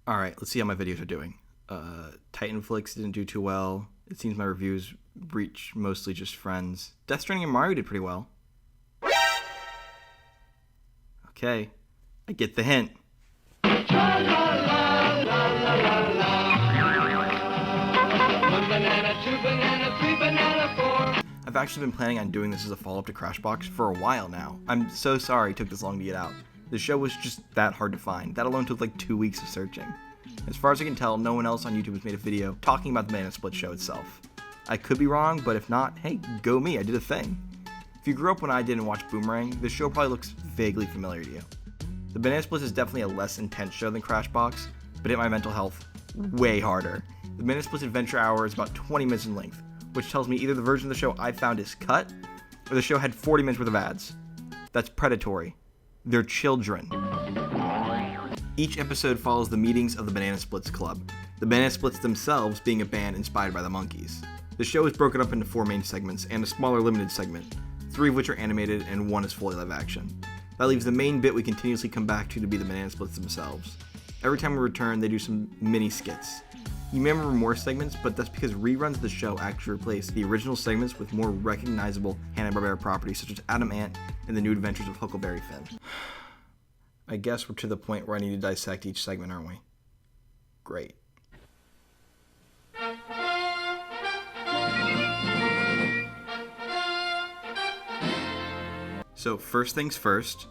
Alright, let's see how my videos are doing. Titan Flicks didn't do too well. It seems my reviews reach mostly just friends. Death Stranding and Mario did pretty well. Okay, I get the hint. I've actually been planning on doing this as a follow-up to Crashbox for a while now. I'm so sorry it took this long to get out. The show was just that hard to find. That alone took like 2 weeks of searching. As far as I can tell, no one else on YouTube has made a video talking about the Banana Split show itself. I could be wrong, but if not, hey, go me, I did a thing. If you grew up when I did and watched Boomerang, this show probably looks vaguely familiar to you. The Banana Split is definitely a less intense show than Crashbox, but hit my mental health way harder. The Banana Split's Adventure Hour is about 20 minutes in length, which tells me either the version of the show I found is cut, or the show had 40 minutes worth of ads. That's predatory. They're children. Each episode follows the meetings of the Banana Splits Club, the Banana Splits themselves being a band inspired by the Monkees. The show is broken up into 4 main segments and a smaller limited segment, 3 of which are animated and 1 is fully live action. That leaves the main bit we continuously come back to be the Banana Splits themselves. Every time we return, they do some mini skits. You may remember more segments, but that's because reruns of the show actually replace the original segments with more recognizable Hanna Barbera properties such as Adam Ant and the New Adventures of Huckleberry Finn. I guess we're to the point where I need to dissect each segment, aren't we? Great. So first things first,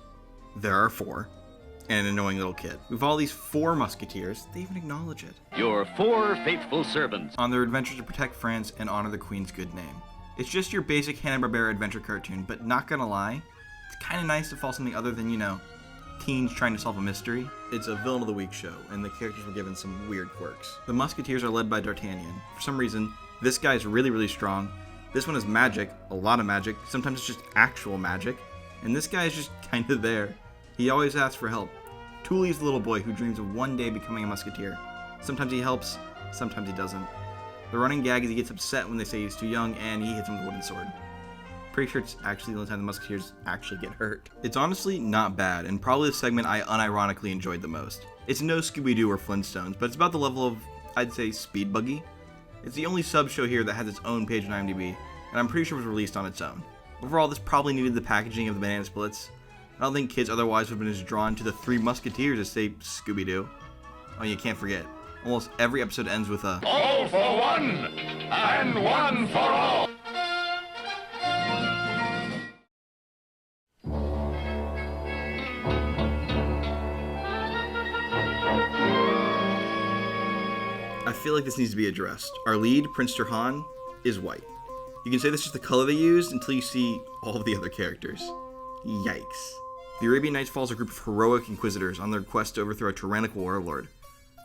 there are 4. And an annoying little kid. With all these 4 musketeers, they even acknowledge it. Your 4 faithful servants. On their adventure to protect France and honor the Queen's good name. It's just your basic Hanna-Barbera adventure cartoon, but not gonna lie, it's kinda nice to follow something other than, teens trying to solve a mystery. It's a Villain of the Week show, and the characters were given some weird quirks. The musketeers are led by D'Artagnan. For some reason, this guy is really, really strong. This one is magic, a lot of magic, sometimes it's just actual magic. And this guy is just kinda there. He always asks for help. Tully is the little boy who dreams of one day becoming a musketeer. Sometimes he helps, sometimes he doesn't. The running gag is he gets upset when they say he's too young and he hits him with a wooden sword. Pretty sure it's actually the only time the musketeers actually get hurt. It's honestly not bad, and probably the segment I unironically enjoyed the most. It's no Scooby-Doo or Flintstones, but it's about the level of, I'd say, Speed Buggy. It's the only sub-show here that has its own page on IMDb, and I'm pretty sure it was released on its own. Overall, this probably needed the packaging of the Banana Splits. I don't think kids otherwise would have been as drawn to the Three Musketeers as, say, Scooby-Doo. Oh, you can't forget. Almost every episode ends with a all for one, and one for all. I feel like this needs to be addressed. Our lead, Prince Turhan, is white. You can say this is the color they used until you see all of the other characters. Yikes. The Arabian Nights follows a group of heroic inquisitors on their quest to overthrow a tyrannical warlord.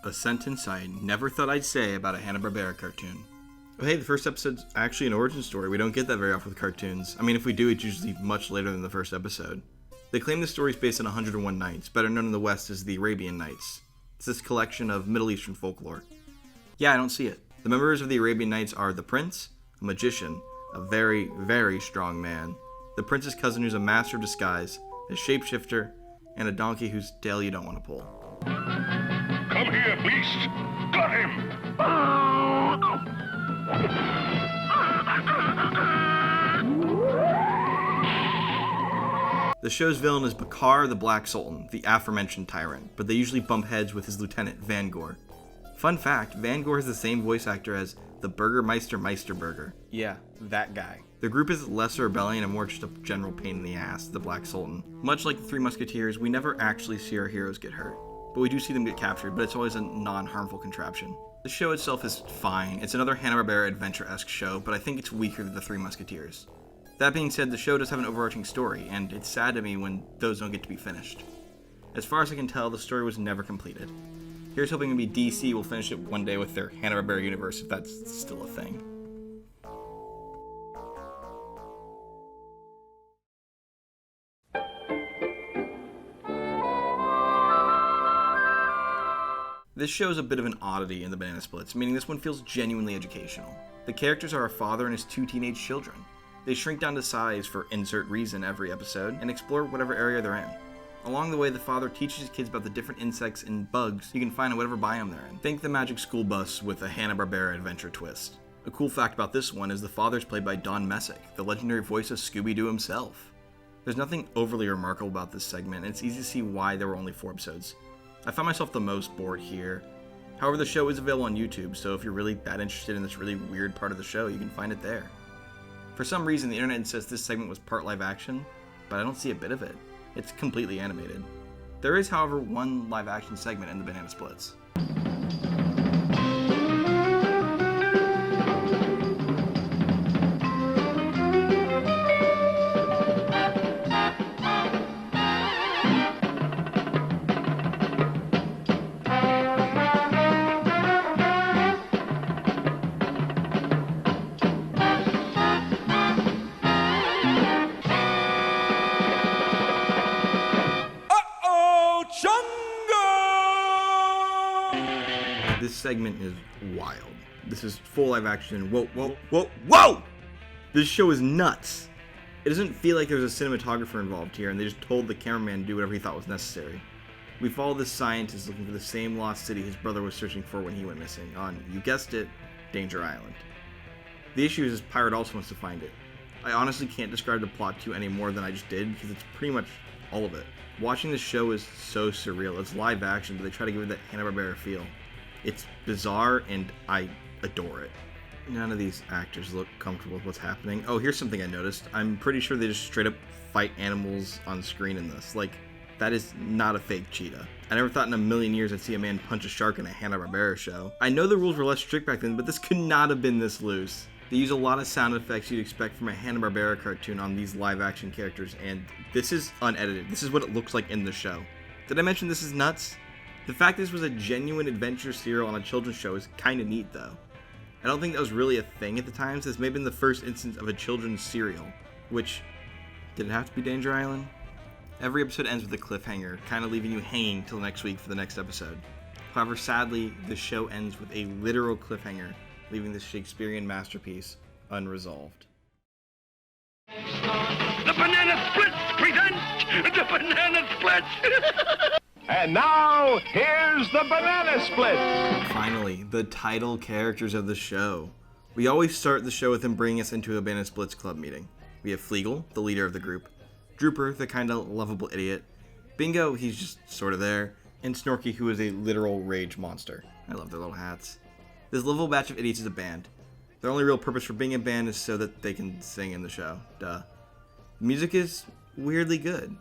A sentence I never thought I'd say about a Hanna Barbera cartoon. But hey, the first episode's actually an origin story. We don't get that very often with cartoons. I mean, if we do, it's usually much later than the first episode. They claim the story is based on 101 Nights, better known in the West as the Arabian Nights. It's this collection of Middle Eastern folklore. Yeah, I don't see it. The members of the Arabian Nights are the prince, a magician, a very, very strong man, the prince's cousin who's a master of disguise, a shapeshifter, and a donkey whose tail you don't want to pull. Come here, beast! Got him! The show's villain is Bakar the Black Sultan, the aforementioned tyrant, but they usually bump heads with his lieutenant, Van Gore. Fun fact, Van Gore has the same voice actor as the Burgermeister Meisterburger. Yeah, that guy. The group is less a rebellion and more just a general pain in the ass, the Black Sultan. Much like the Three Musketeers, we never actually see our heroes get hurt. But we do see them get captured, but it's always a non-harmful contraption. The show itself is fine. It's another Hanna-Barbera adventure-esque show, but I think it's weaker than the Three Musketeers. That being said, the show does have an overarching story, and it's sad to me when those don't get to be finished. As far as I can tell, the story was never completed. Here's hoping maybe DC will finish it one day with their Hanna-Barbera universe, if that's still a thing. This show is a bit of an oddity in the Banana Splits, meaning this one feels genuinely educational. The characters are a father and his 2 teenage children. They shrink down to size for insert reason every episode and explore whatever area they're in. Along the way, the father teaches his kids about the different insects and bugs you can find in whatever biome they're in. Think the Magic School Bus with a Hanna Barbera adventure twist. A cool fact about this one is the father's played by Don Messick, the legendary voice of Scooby-Doo himself. There's nothing overly remarkable about this segment, and it's easy to see why there were only 4 episodes. I found myself the most bored here. However, the show is available on YouTube, so if you're really that interested in this really weird part of the show, you can find it there. For some reason, the internet insists this segment was part live action, but I don't see a bit of it. It's completely animated. There is, however, one live action segment in the Banana Splits. This segment is wild. This is full live action. Whoa, whoa, whoa, whoa! This show is nuts. It doesn't feel like there's a cinematographer involved here, and they just told the cameraman to do whatever he thought was necessary. We follow this scientist looking for the same lost city his brother was searching for when he went missing on, you guessed it, Danger Island. The issue is his pirate also wants to find it. I honestly can't describe the plot to you any more than I just did, because it's pretty much all of it. Watching this show is so surreal. It's live action, but they try to give it that Hanna Barbera feel. It's bizarre, and I adore it. None of these actors look comfortable with what's happening. Oh, here's something I noticed. I'm pretty sure they just straight up fight animals on screen in this. Like, that is not a fake cheetah. I never thought in a million years I'd see a man punch a shark in a Hanna Barbera show. I know the rules were less strict back then, but this could not have been this loose. They use a lot of sound effects you'd expect from a Hanna Barbera cartoon on these live action characters, and this is unedited. This is what it looks like in the show. Did I mention this is nuts? The fact this was a genuine adventure serial on a children's show is kinda neat though. I don't think that was really a thing at the time, so this may have been the first instance of a children's serial. Which, did it have to be Danger Island? Every episode ends with a cliffhanger, kinda leaving you hanging till next week for the next episode. However, sadly, the show ends with a literal cliffhanger, leaving this Shakespearean masterpiece unresolved. The Banana Splits present the Banana Splits. And now, here's the Banana Split. Finally, the title characters of the show. We always start the show with them bringing us into a Banana Splits club meeting. We have Fleagle, the leader of the group, Drooper, the kinda lovable idiot, Bingo, he's just sorta there, and Snorky, who is a literal rage monster. I love their little hats. This lovable batch of idiots is a band. Their only real purpose for being a band is so that they can sing in the show. Duh. The music is weirdly good.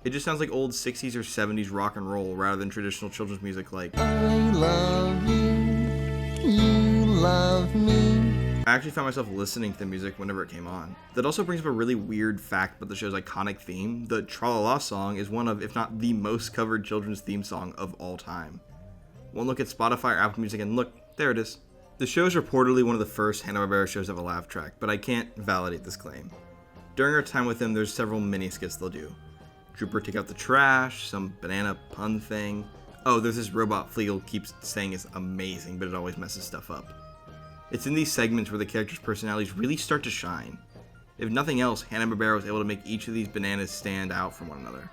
It just sounds like old 60s or 70s rock and roll rather than traditional children's music like I love you, you love me. I actually found myself listening to the music whenever it came on. That also brings up a really weird fact about the show's iconic theme. The Tra-La-La song is one of, if not the most covered children's theme song of all time. One look at Spotify or Apple Music and look, there it is. The show is reportedly one of the first Hanna-Barbera shows to have a laugh track, but I can't validate this claim. During our time with them, there's several mini skits they'll do. Drooper take out the trash, some banana pun thing. Oh, there's this robot Fleagle keeps saying is amazing, but it always messes stuff up. It's in these segments where the characters' personalities really start to shine. If nothing else, Hanna-Barbera was able to make each of these bananas stand out from one another.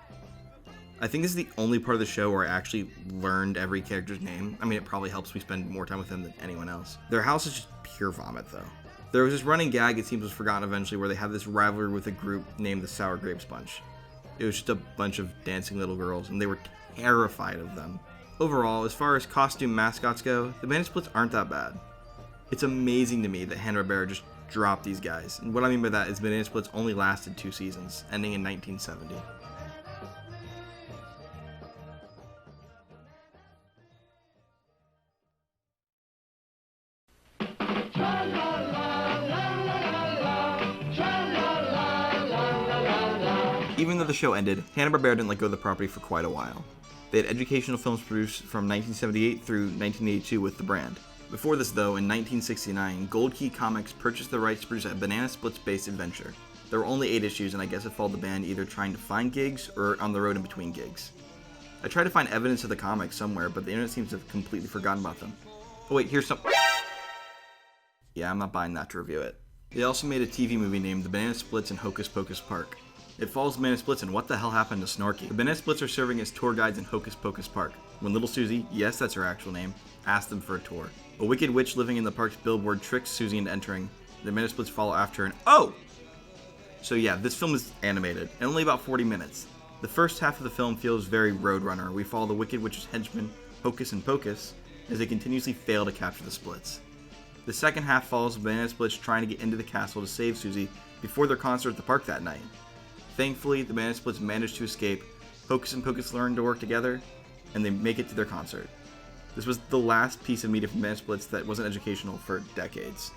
I think this is the only part of the show where I actually learned every character's name. I mean, it probably helps me spend more time with them than anyone else. Their house is just pure vomit, though. There was this running gag, it seems was forgotten eventually, where they had this rivalry with a group named the Sour Grapes Bunch. It was just a bunch of dancing little girls, and they were terrified of them. Overall, as far as costume mascots go, the Banana Splits aren't that bad. It's amazing to me that Hanna-Barbera just dropped these guys, and what I mean by that is Banana Splits only lasted 2 seasons, ending in 1970. Even though the show ended, Hanna-Barbera didn't let go of the property for quite a while. They had educational films produced from 1978 through 1982 with the brand. Before this though, in 1969, Gold Key Comics purchased the rights to produce a Banana Splits-based adventure. There were only 8 issues, and I guess it followed the band either trying to find gigs or on the road in between gigs. I tried to find evidence of the comics somewhere, but the internet seems to have completely forgotten about them. Oh wait, here's some... Yeah, I'm not buying that to review it. They also made a TV movie named The Banana Splits in Hocus Pocus Park. It follows the Banana Splits and what the hell happened to Snorky. The Banana Splits are serving as tour guides in Hocus Pocus Park, when little Susie, yes that's her actual name, asks them for a tour. A wicked witch living in the park's billboard tricks Susie into entering. The Banana Splits follow after and oh! So yeah, this film is animated, and only about 40 minutes. The first half of the film feels very Roadrunner. We follow the Wicked Witch's henchmen, Hocus and Pocus, as they continuously fail to capture the Splits. The second half follows the Banana Splits trying to get into the castle to save Susie before their concert at the park that night. Thankfully, the Banana Splits manage to escape, Hocus and Pocus learn to work together, and they make it to their concert. This was the last piece of media from Banana Splits that wasn't educational for decades.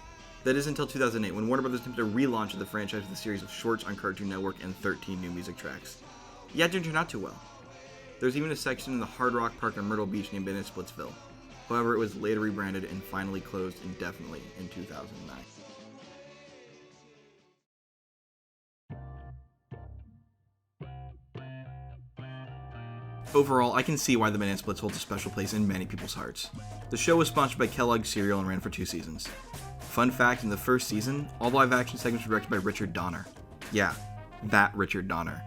That is until 2008, when Warner Bros. Attempted a relaunch of the franchise with a series of shorts on Cartoon Network and 13 new music tracks. Yeah, it didn't turn out too well. There's even a section in the Hard Rock Park on Myrtle Beach named Banana Splitsville. However, it was later rebranded and finally closed indefinitely in 2009. Overall, I can see why the Banana Splits holds a special place in many people's hearts. The show was sponsored by Kellogg's cereal and ran for 2 seasons. Fun fact, in the first season, all the live-action segments were directed by Richard Donner. Yeah, that Richard Donner.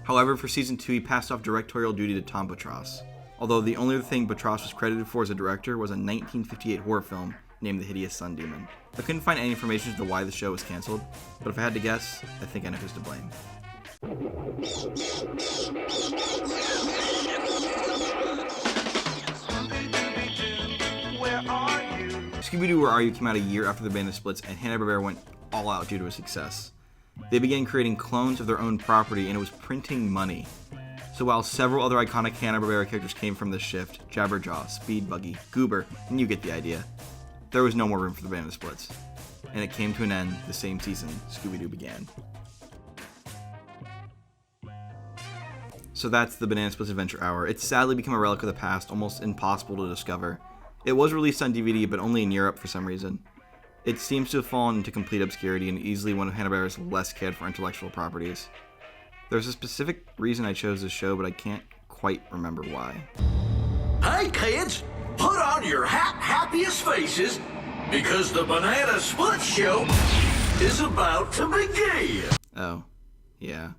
However, for season 2, he passed off directorial duty to Tom Botros. Although the only other thing Botros was credited for as a director was a 1958 horror film named The Hideous Sun Demon. I couldn't find any information as to why the show was cancelled, but if I had to guess, I think I know who's to blame. Scooby-Doo, Where Are You? Came out a year after the Banana Splits, and Hanna Barbera went all out due to its success. They began creating clones of their own property, and it was printing money. So while several other iconic Hanna Barbera characters came from this shift, Jabberjaw, Speed Buggy, Goober, and you get the idea, there was no more room for the Banana Splits. And it came to an end the same season Scooby-Doo began. So that's the Banana Splits Adventure Hour. It's sadly become a relic of the past, almost impossible to discover. It was released on DVD, but only in Europe for some reason. It seems to have fallen into complete obscurity and easily one of Hanna-Barbera's less cared for intellectual properties. There's a specific reason I chose this show, but I can't quite remember why. Hey kids, put on your happiest faces, because the Banana Split Show is about to begin. Oh, yeah.